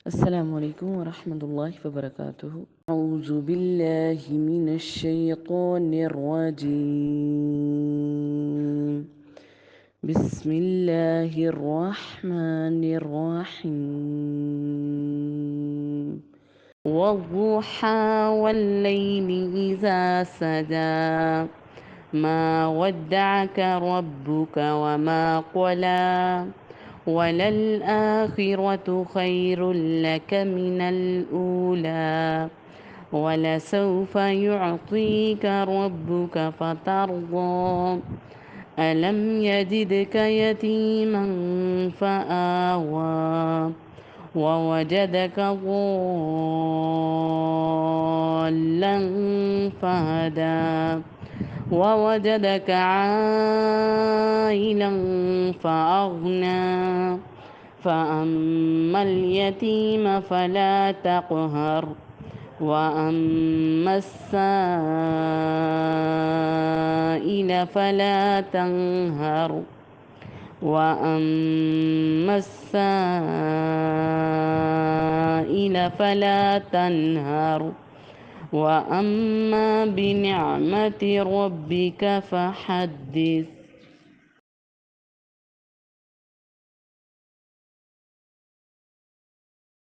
السلام عليكم ورحمة الله وبركاته. أعوذ بالله من الشيطان الرجيم. بسم الله الرحمن الرحيم. والضحى والليل إذا سجى ما ودعك ربك وما قلى وللآخرة خير لك من الأولى ولسوف يعطيك ربك فترضى ألم يجدك يتيما فآوى ووجدك ضالا فهدى ووجدك عائلا فأغنى فأما اليتيم فلا تقهر وأما السائل فلا تنهر وأما السائل فلا تنهر وأما بنعمة ربك فحدث.